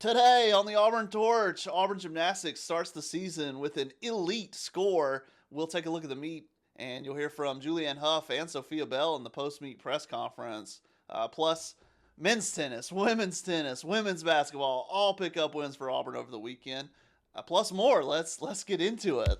Today on the Auburn Torch, Auburn Gymnastics starts the season with an elite score. We'll take a look at the meet, and you'll hear from Julianne Hough and Sophia Bell in the post-meet press conference. Plus, men's tennis, women's basketball, all pick up wins for Auburn over the weekend. Plus more. Let's get into it.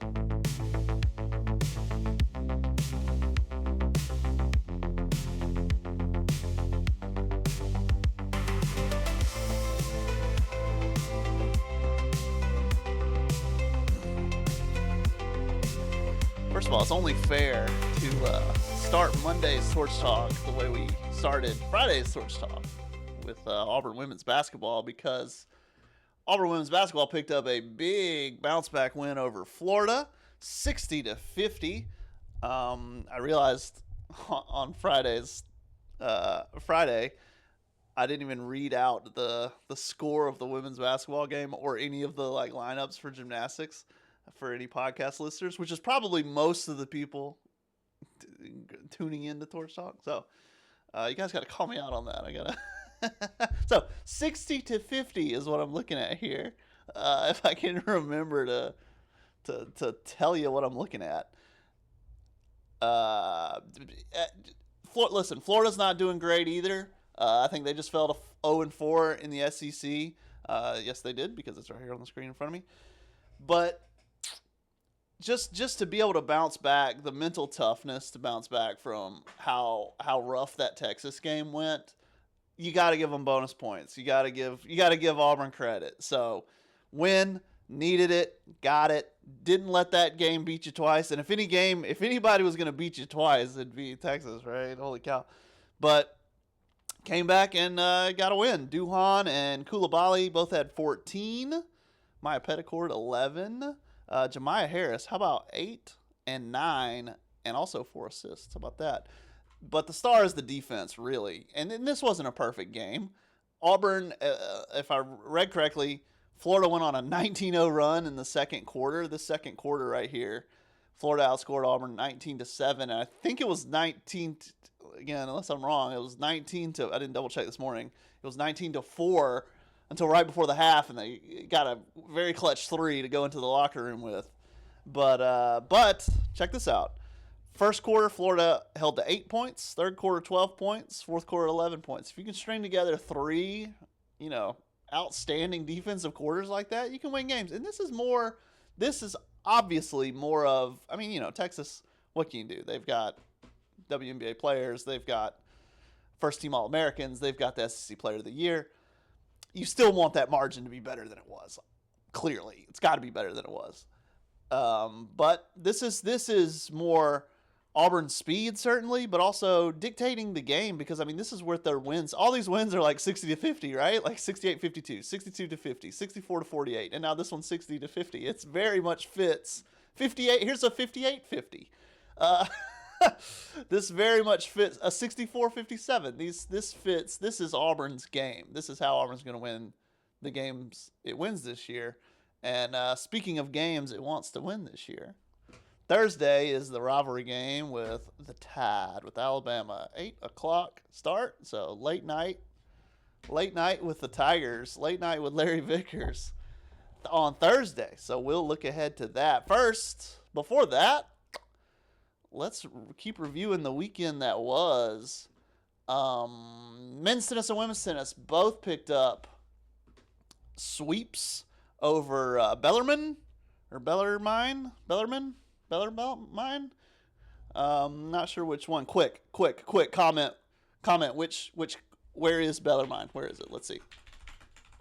First of all, it's only fair to start Monday's Torch Talk the way we started Friday's Torch Talk with Auburn women's basketball, because Auburn women's basketball picked up a big bounce back win over Florida, 60-50. I realized on Friday I didn't even read out the score of the women's basketball game or any of the lineups for gymnastics for any podcast listeners, which is probably most of the people tuning in to Torch Talk. So you guys got to call me out on that. I gotta. So 60-50 is what I'm looking at here. If I can remember to tell you what I'm looking at. Listen, Florida's not doing great either. I think they just fell to 0-4 in the SEC. Yes, they did, because it's right here on the screen in front of me. But just to be able to bounce back, the mental toughness to bounce back from how rough that Texas game went, you got to give them bonus points. You got to give Auburn credit. So win, needed it, got it. Didn't let that game beat you twice. And if anybody was going to beat you twice, it'd be Texas, right? Holy cow! But came back and got a win. Duhan and Koulibaly both had 14. Maya Petticord 11. Jemiah Harris, how about 8 and 9, and also 4 assists? How about that? But the star is the defense, really. And this wasn't a perfect game. Auburn, if I read correctly, Florida went on a 19-0 run in the second quarter. The second quarter right here, Florida outscored Auburn 19-7. And I think it was 19, again, unless I'm wrong, it was 19 to, I didn't double check this morning. It was 19-4. Until right before the half, and they got a very clutch 3 to go into the locker room with. But check this out. First quarter, Florida held to 8 points. Third quarter, 12 points. Fourth quarter, 11 points. If you can string together 3, outstanding defensive quarters like that, you can win games. And this is obviously more of, Texas, what can you do? They've got WNBA players. They've got first-team All-Americans. They've got the SEC Player of the Year. You still want that margin to be better than it was. Clearly, it's got to be better than it was. But this is more Auburn speed, certainly, but also dictating the game, because this is worth their wins. All these wins are like 60-50, right? Like 68-52, 62-50, 64-48, and now this one's 60-50. It's very much fits 58. Here's a 58-50. This very much fits a 64-57. This fits. This is Auburn's game. This is how Auburn's going to win the games it wins this year. And speaking of games it wants to win this year, Thursday is the rivalry game with the Tide, with Alabama. 8 o'clock start, so late night with the Tigers. Late night with Larry Vickers on Thursday. So we'll look ahead to that. First, before that, let's keep reviewing the weekend that was. Men's tennis and women's tennis both picked up sweeps over Bellarmine. Not sure which one. Quick comment. Where is Bellarmine? Where is it? Let's see.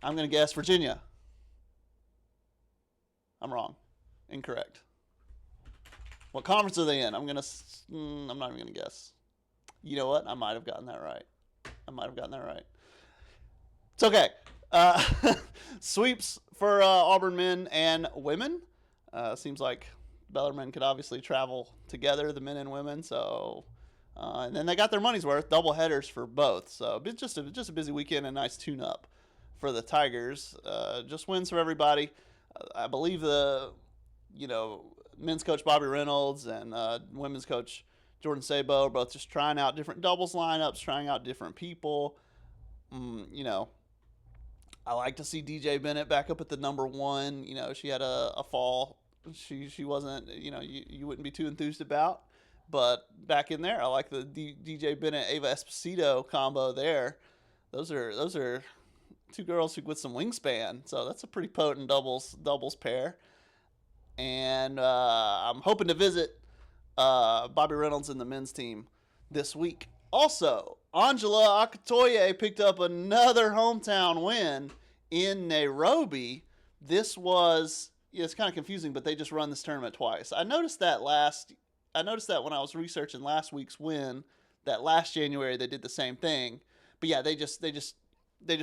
I'm going to guess Virginia. I'm wrong. Incorrect. What conference are they in? I'm not even gonna guess. You know what? I might have gotten that right. It's okay. Sweeps for Auburn men and women. Seems like Bellarmine could obviously travel together, the men and women. So, and then they got their money's worth, double headers for both. So just a busy weekend, and a nice tune-up for the Tigers. Just wins for everybody. I believe men's coach Bobby Reynolds and women's coach Jordan Sabo are both just trying out different doubles lineups, trying out different people. I like to see DJ Bennett back up at the number one. You know, she had a fall. She wasn't, you know, you wouldn't be too enthused about. But back in there, I like the DJ Bennett Ava Esposito combo there. Those are two girls who with some wingspan. So that's a pretty potent doubles pair. And I'm hoping to visit Bobby Reynolds and the men's team this week. Also, Angella Okutoyi picked up another hometown win in Nairobi. This was, yeah, it's kind of confusing, but they just run this tournament twice. I noticed that when I was researching last week's win, that last January they did the same thing. But yeah, they just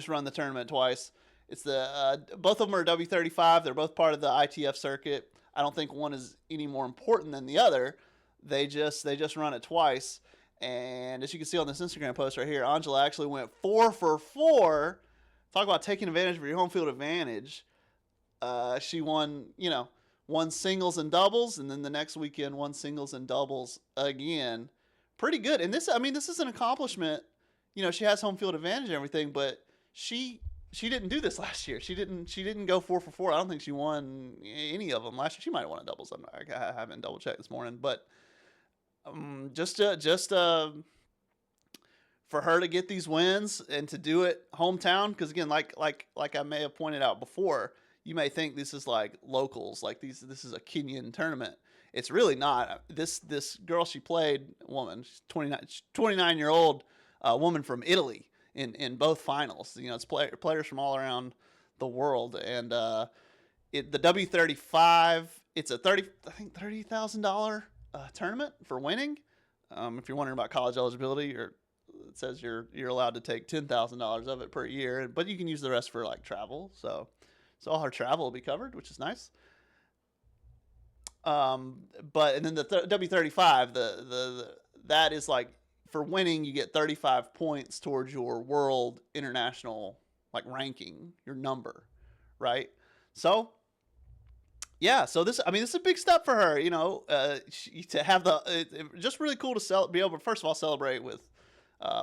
run the tournament twice. It's the both of them are W35. They're both part of the ITF circuit. I don't think one is any more important than the other. They just run it twice. And as you can see on this Instagram post right here, Angela actually went 4 for 4. Talk about taking advantage of your home field advantage. She won singles and doubles, and then the next weekend won singles and doubles again. Pretty good. And this is an accomplishment. You know, she has home field advantage and everything, but she didn't do this last year. She didn't go 4 for 4. I don't think she won any of them last year. She might have won a doubles. I haven't double checked this morning, but just for her to get these wins and to do it hometown, because again, like I may have pointed out before, you may think this is like locals, like this is a Kenyan tournament. It's really not. This girl she played, woman, she's 29-year-old woman from Italy in both finals. You know, it's players from all around the world, and the W35, it's a $30,000 tournament for winning. If you're wondering about college eligibility, it says you're allowed to take $10,000 of it per year, but you can use the rest for like travel. So all her travel will be covered, which is nice. And then the W35, that is like for winning, you get 35 points towards your world international like ranking, your number, right? So yeah, so this is a big step for her, you know, to have just really cool to be able to first of all celebrate with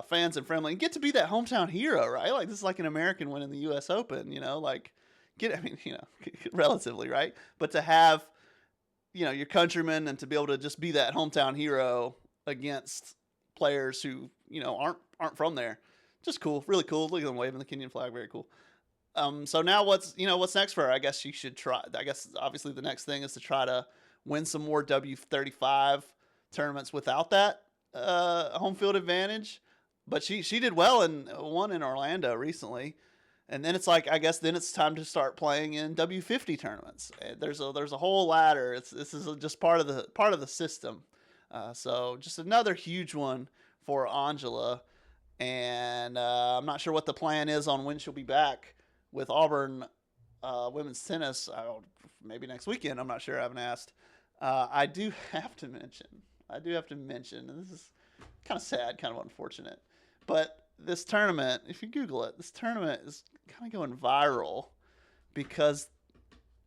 fans and family and get to be that hometown hero, right? Like this is like an American winning the U.S. Open, you know, like relatively, right? But to have, you know, your countrymen and to be able to just be that hometown hero against players who, you know, aren't from there, just cool, really cool. Look at them waving the Kenyan flag, very cool. So now what's next for her? I guess she should try. I guess obviously the next thing is to try to win some more W35 tournaments without that home field advantage. But she did well in one in Orlando recently, and then it's like I guess then it's time to start playing in W50 tournaments. There's a whole ladder. This is just part of the system. So just another huge one for Angela, and I'm not sure what the plan is on when she'll be back with Auburn women's tennis. Maybe next weekend. I'm not sure. I haven't asked. I do have to mention, and this is kind of sad, kind of unfortunate, but this tournament, if you Google it, this tournament is kind of going viral because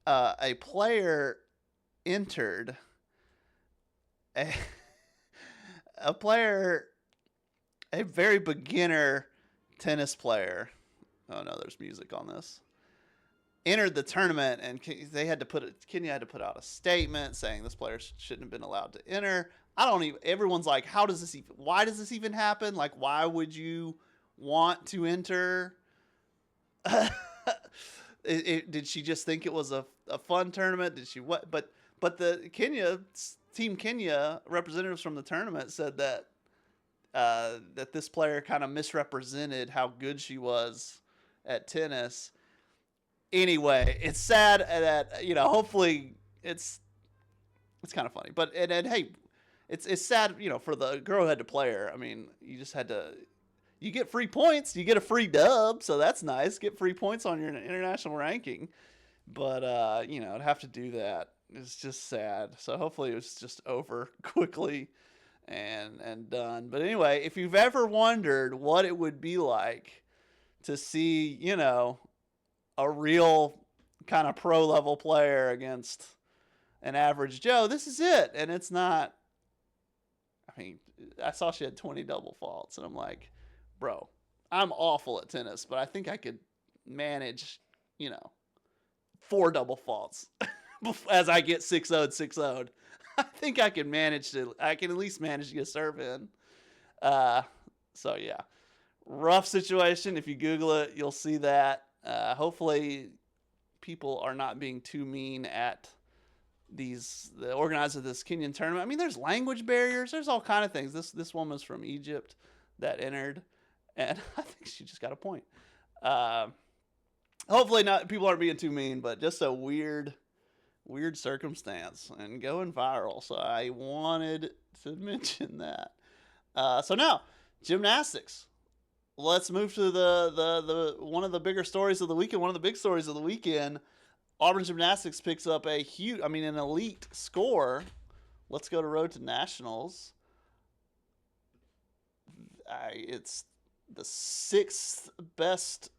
a player entered a very beginner tennis player. Oh no, there's music on this. Entered the tournament, and Kenya had to put out a statement saying this player shouldn't have been allowed to enter. Everyone's like, why does this even happen? Like, why would you want to enter? Did she just think it was a fun tournament? Did she what? But the Team Kenya representatives from the tournament said that that this player kind of misrepresented how good she was at tennis. Anyway, it's sad that, you know, hopefully it's kind of funny, but and hey, it's sad, you know, for the girl who had to play her. I mean, you get free points, you get a free dub, so that's nice. Get free points on your international ranking, but you know, to have to do that is just sad. So hopefully it was just over quickly and done. But anyway, if you've ever wondered what it would be like to see, you know, a real kind of pro level player against an average Joe, this is it. And it's not, I mean, I saw she had 20 double faults, and I'm like, bro, I'm awful at tennis, but I think I could manage, 4 double faults as I get 6-0'd, 6-0'd. I think I can at least manage to get a serve in. So yeah, rough situation. If you Google it, you'll see that. Hopefully people are not being too mean at the organizer of this Kenyan tournament. I mean, there's language barriers. There's all kind of things. This woman's from Egypt that entered, and I think she just got a point. Hopefully not. People aren't being too mean, but just a weird circumstance and going viral. So I wanted to mention that. So now gymnastics. Let's move to the one of the bigger stories of the weekend. One of the big stories of the weekend. Auburn Gymnastics picks up an elite score. Let's go to Road to Nationals. It's the 6th best.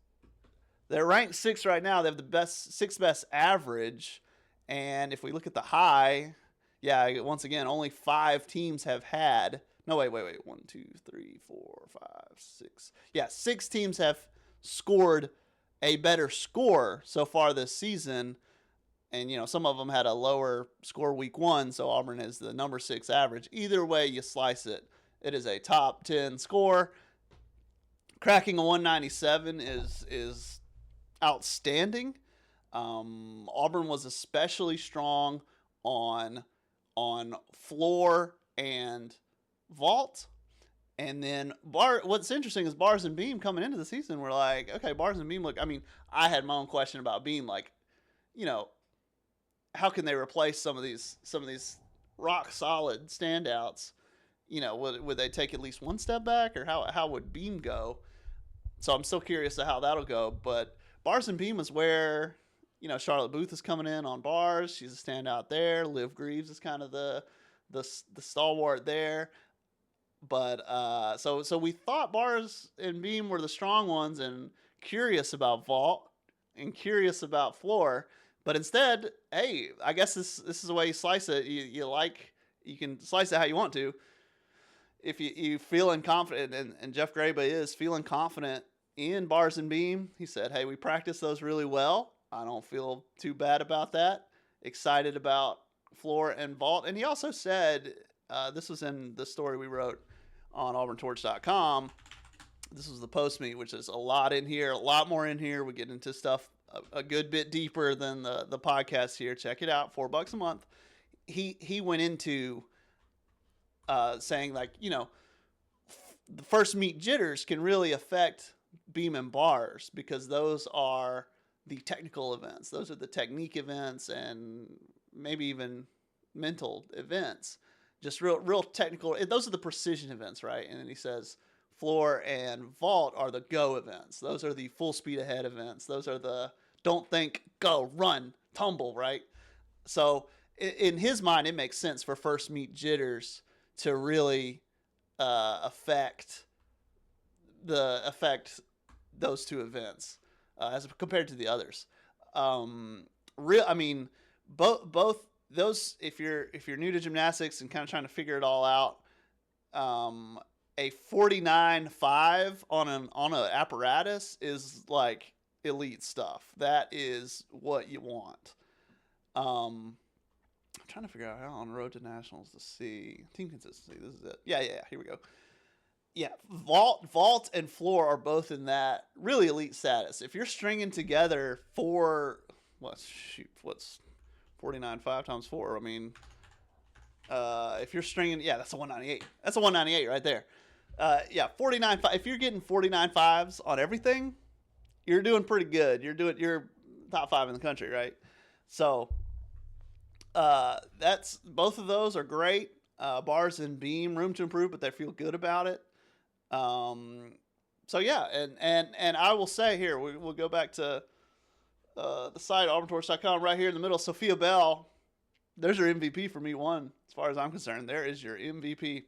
They're ranked 6th right now. They have the 6th best average. And if we look at the high, once again, only 5 teams have had. No, wait. 1, 2, 3, 4, 5, 6. 6 teams have scored a better score so far this season. And, some of them had a lower score week 1, so Auburn is the number 6 average. Either way you slice it, it is a top 10 score. Cracking a 197 is outstanding. Auburn was especially strong on floor and vault. And then what's interesting is bars and beam coming into the season, we're like, okay, bars and beam look, I mean, I had my own question about beam, like, how can they replace some of these rock solid standouts? Would they take at least one step back, or how would beam go? So I'm still curious to how that'll go. But bars and beam is where, Charlotte Booth is coming in on bars. She's a standout there. Liv Greaves is kind of the stalwart there. But so we thought bars and beam were the strong ones, and curious about vault and curious about floor. But instead, hey, I guess this is the way you slice it. You can slice it how you want to. If you feeling confident, and Jeff Graba is feeling confident in bars and beam, he said, hey, we practiced those really well. I don't feel too bad about that. Excited about floor and vault. And he also said, this was in the story we wrote on auburntorch.com. This was the post meet, which is a lot more in here. We get into stuff a good bit deeper than the podcast here. Check it out, $4 a month. He went into saying, like, the first meet jitters can really affect beam and bars, because those are the technical events. Those are the technique events, and maybe even mental events. Just real technical. Those are the precision events, right? And then he says floor and vault are the go events. Those are the full speed ahead events. Those are the don't think, go, run, tumble, right? So in his mind, it makes sense for first meet jitters to really affect those two events as compared to the others. Both those, if you're new to gymnastics and kind of trying to figure it all out, a 49.5 on an apparatus is like elite stuff. That is what you want. I'm trying to figure out how on Road to Nationals to see team consistency. This is it. Yeah. Here we go. Yeah, vault and floor are both in that really elite status. If you're stringing together what's 49.5 times 4? I mean, if you're stringing, that's a 198. That's a 198 right there. 49.5. If you're getting 49.5s on everything, you're doing pretty good. You're top 5 in the country, right? So that's both of those are great. Bars and beam, room to improve, but they feel good about it. So yeah, and I will say here, we'll go back to the site auburntorch.com right here in the middle. Sophia Bell, there's your MVP for meet 1 as far as I'm concerned. There is your MVP,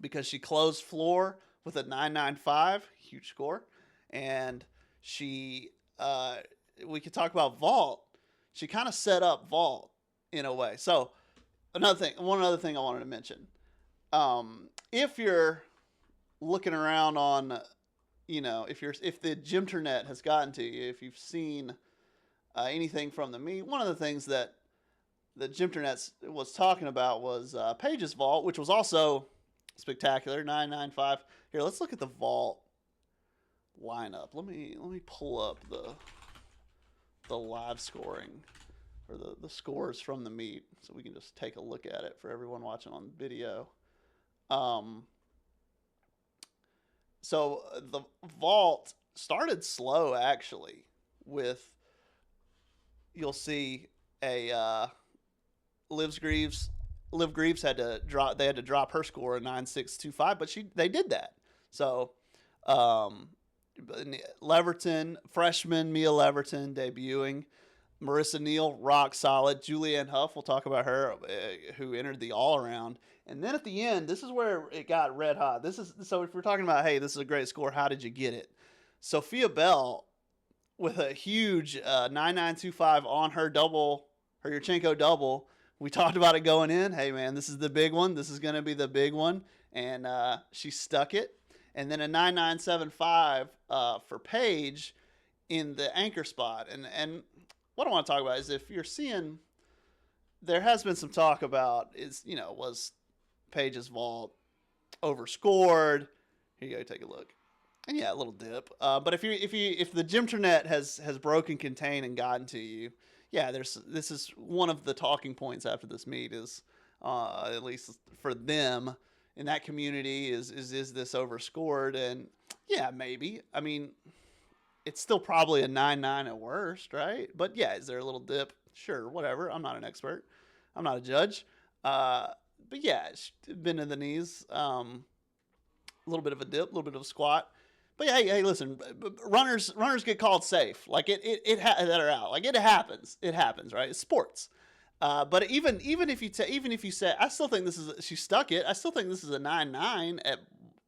because she closed floor with a 9.95, huge score, and she we could talk about vault. She kind of set up vault in a way. So one other thing I wanted to mention, if you're looking around on if the gymternet has gotten to you, if you've seen anything from the meet, one of the things that the gymternet was talking about was Paige's vault, which was also spectacular, 995. Here, let's look at the vault lineup. Let me pull up the live scoring, or the scores from the meet, so we can just take a look at it for everyone watching on video. So the vault started slow, actually, with, you'll see Liv Greaves had to drop her score at 9.625, but they did that. So Leverton, freshman Mia Leverton debuting, Marissa Neal, rock solid, Julianne Huff, we'll talk about her, who entered the all-around. And then at the end, this is where it got red hot. So if we're talking about, hey, this is a great score, how did you get it? Sophia Bell with a huge 9.925 on her Yurchenko double. We talked about it going in. Hey, man, this is the big one. This is going to be the big one. And she stuck it. And then a 9.975 for Paige in the anchor spot. And what I want to talk about is, if you're seeing, there has been some talk about, was Paige's vault overscored? Here you go, take a look. And yeah, a little dip. But if the gymternet has broken contain and gotten to you, yeah, this is one of the talking points after this meet is, at least for them in that community, is this overscored? And yeah, maybe. I mean, it's still probably a 9.9 at worst, right? But yeah, is there a little dip? Sure, whatever. I'm not an expert. I'm not a judge. But yeah, bend to the knees. A little bit of a dip, a little bit of a squat. But yeah, hey, listen, runners get called safe. Like that are out. Like it happens, right? It's sports. But even if you say, I still think she stuck it. I still think this is a 9.9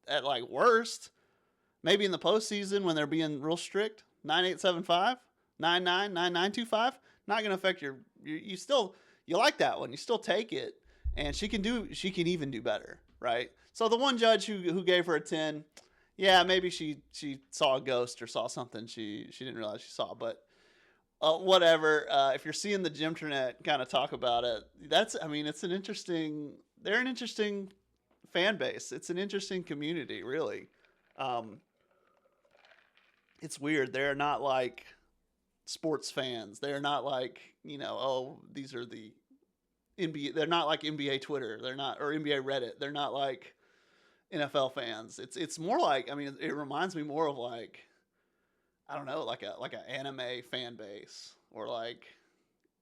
at like worst. Maybe in the postseason when they're being real strict, 9.875, 9.9, 9.925, not going to affect you like that one. You still take it, and she can even do better, right? So the one judge who gave her a 10, yeah, maybe she saw a ghost or saw something she didn't realize she saw, but whatever. If you're seeing the gymternet kind of talk about it, they're an interesting fan base. It's an interesting community, really. It's weird. They're not like sports fans. They're not like, these are the NBA. They're not like NBA Twitter. They're not, or NBA Reddit. They're not like NFL fans. It's more like, it reminds me more of like, I don't know, like an anime fan base, or like,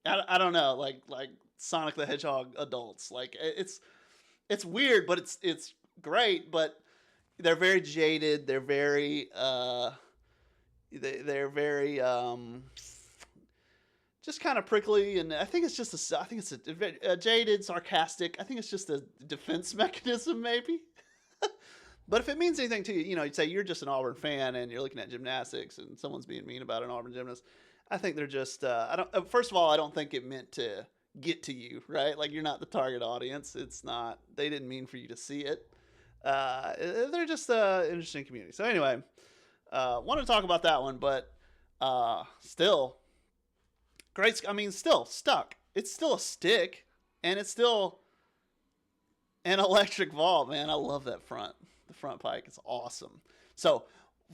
I don't know, like Sonic the Hedgehog adults. Like it's weird, but it's great. But they're very jaded. They're very they're very just kind of prickly, and I think it's a jaded, sarcastic. I think it's just a defense mechanism, maybe. But if it means anything to you, you'd say you're just an Auburn fan and you're looking at gymnastics and someone's being mean about an Auburn gymnast. I think they're just, first of all, I don't think it meant to get to you, right? Like, you're not the target audience. It's not, they didn't mean for you to see it. They're just an interesting community. So anyway, want to talk about that one, but still great. Still stuck. It's still a stick, and it's still an electric vault, man. I love that front. The front pike is awesome. So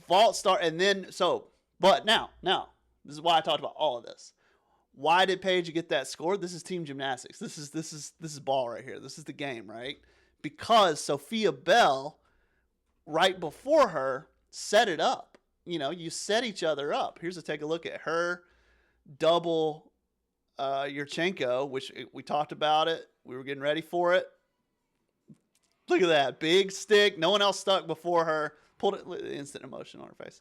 vault start, and then but now this is why I talked about all of this. Why did Paige get that score? This is team gymnastics. This is ball right here. This is the game, right? Because Sophia Bell, right before her, set it up. You set each other up. Here's take a look at her double Yurchenko, which we talked about it. We were getting ready for it. Look at that. Big stick. No one else stuck before her. Pulled it. Instant emotion on her face.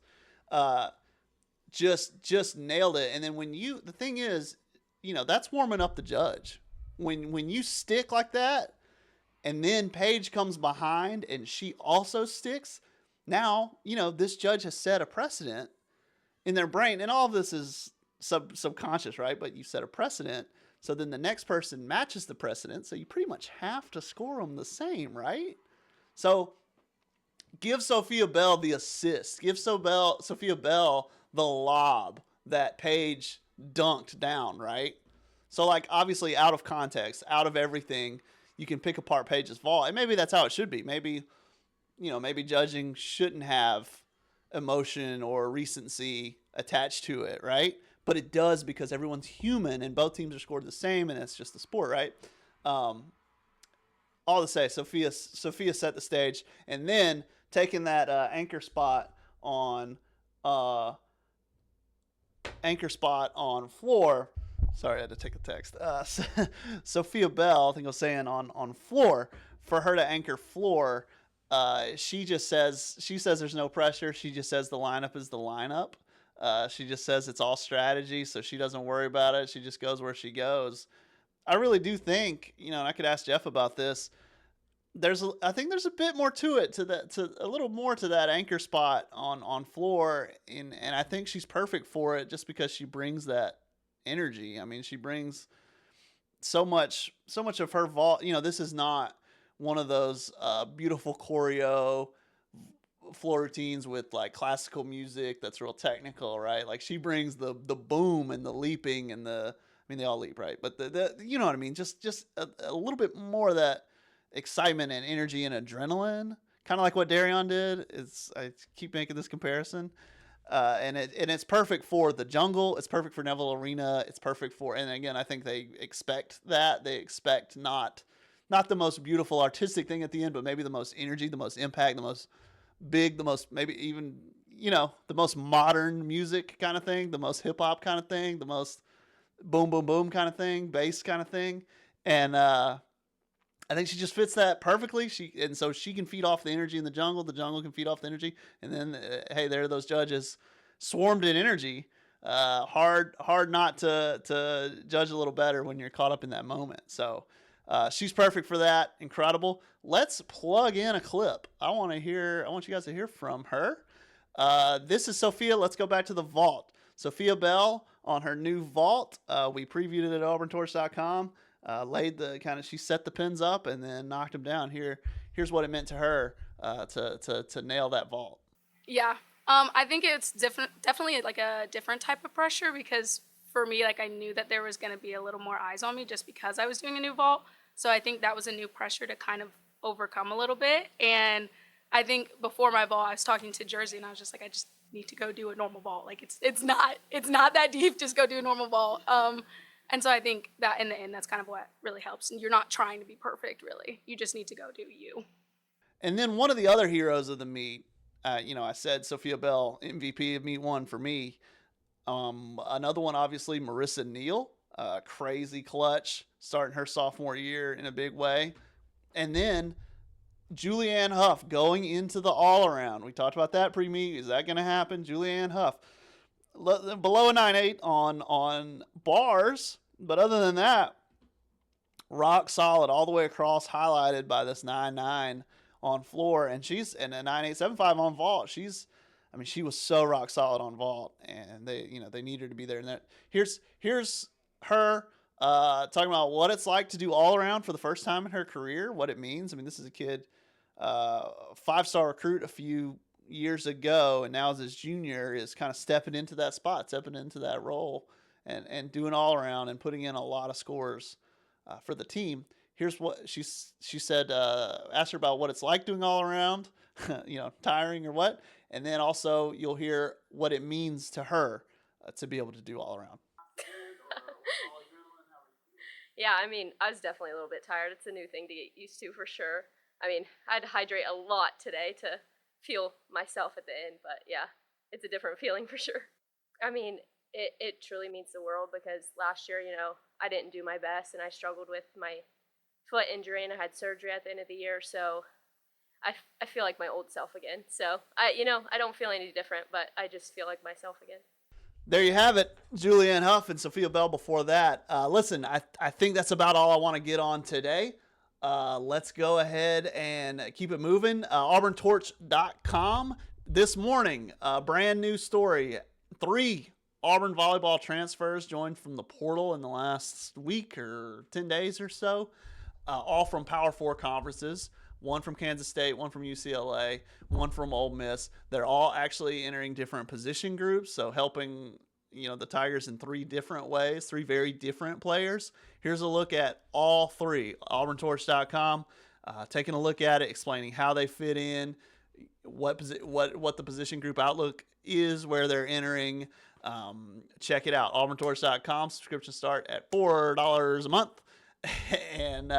Just nailed it. And then the thing is, that's warming up the judge. When you stick like that, and then Paige comes behind and she also sticks, now, this judge has set a precedent in their brain. And all of this is subconscious, right? But you set a precedent. So then the next person matches the precedent. So you pretty much have to score them the same, right? So give Sophia Bell the assist. Give Sophia Bell the lob that Paige dunked down, right? So, like, obviously out of context, out of everything, you can pick apart Paige's vault. And maybe that's how it should be. Maybe, maybe judging shouldn't have emotion or recency attached to it, right? But it does because everyone's human and both teams are scored the same, and it's just the sport, right? All to say, Sophia set the stage, and then taking that anchor spot on floor. Sorry, I had to take a text. Sophia Bell, I think I was saying on floor, for her to anchor floor. She says there's no pressure. She just says the lineup is the lineup. She just says it's all strategy, so she doesn't worry about it. She just goes where she goes. I really do think, and I could ask Jeff about this. I think there's a bit more to it, to a little more to that anchor spot on floor, and I think she's perfect for it just because she brings that energy. I mean, she brings so much of her vault. This is not one of those beautiful choreo floor routines with like classical music that's real technical, right? Like she brings the boom and the leaping and they all leap, right? But the you know what I mean? Just a little bit more of that excitement and energy and adrenaline, kind of like what Darion did. I keep making this comparison, and it's perfect for the jungle. It's perfect for Neville Arena. It's perfect for, and again, I think they expect that. They expect not the most beautiful artistic thing at the end, but maybe the most energy, the most impact, the most big, the most maybe even the most modern music kind of thing, the most hip hop kind of thing, the most boom boom boom kind of thing, bass kind of thing, and I think she just fits that perfectly. So she can feed off the energy in the jungle can feed off the energy, and then hey, there are those judges swarmed in energy. Hard not to judge a little better when you're caught up in that moment. So she's perfect for that. Incredible. Let's plug in a clip. I want you guys to hear from her. This is Sophia. Let's go back to the vault. Sophia Bell on her new vault. We previewed it at auburntorch.com. She set the pins up and then knocked them down. Here's what it meant to her to nail that vault. Yeah. I think it's definitely like a different type of pressure, because for me, like, I knew that there was going to be a little more eyes on me just because I was doing a new vault. So I think that was a new pressure to kind of overcome a little bit. And I think before my vault, I was talking to Jersey and I was just like, I just need to go do a normal vault. Like it's not that deep. Just go do a normal vault. And so I think that in the end, that's kind of what really helps. And you're not trying to be perfect, really. You just need to go do you. And then one of the other heroes of the meet, I said Sophia Bell, MVP of meet one for me. Another one, obviously, Marissa Neal, crazy clutch, starting her sophomore year in a big way. And then Julianne Hough going into the all-around. We talked about that pre-meet. Is that going to happen? Julianne Hough. Below a 9.8 on bars, but other than that, rock solid all the way across, highlighted by this 9.9 on floor, and she's in a 9.875 on vault. She was so rock solid on vault, and they need her to be there. And here's her talking about what it's like to do all around for the first time in her career, what it means. I mean, this is a kid, 5-star recruit a few years ago, and now as his junior is kind of stepping into that role and doing all around and putting in a lot of scores for the team. Here's what she said. Asked her about what it's like doing all around, tiring or what, and then also you'll hear what it means to her to be able to do all around. Yeah, I mean, I was definitely a little bit tired. It's a new thing to get used to for sure. I mean, I had to hydrate a lot today to feel myself at the end, but yeah, it's a different feeling for sure. I mean, it truly means the world, because last year, I didn't do my best and I struggled with my foot injury and I had surgery at the end of the year, so I feel like my old self again. So I don't feel any different, but I just feel like myself again. There you have it, Julianne Hough and Sophia Bell before that. Listen, I think that's about all I want to get on today. Let's go ahead and keep it moving. AuburnTorch.com. This morning, brand new story. 3 Auburn volleyball transfers joined from the portal in the last week or 10 days or so, all from Power 4 conferences. one from Kansas State, one from UCLA, one from Ole Miss. They're all actually entering different position groups, so helping the Tigers in 3 different ways, 3 very different players. Here's a look at all 3. AuburnTorch.com, taking a look at it, explaining how they fit in, what the position group outlook is, where they're entering. Check it out. AuburnTorch.com. Subscriptions start at $4 a month, and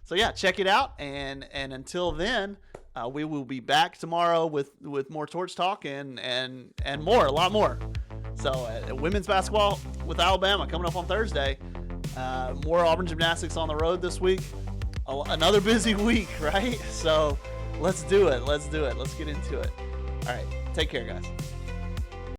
so yeah, check it out. And until then, we will be back tomorrow with more Torch Talk and more, a lot more. So women's basketball with Alabama coming up on Thursday. More Auburn gymnastics on the road this week. Another busy week, right? So let's do it. Let's get into it. All right. Take care, guys.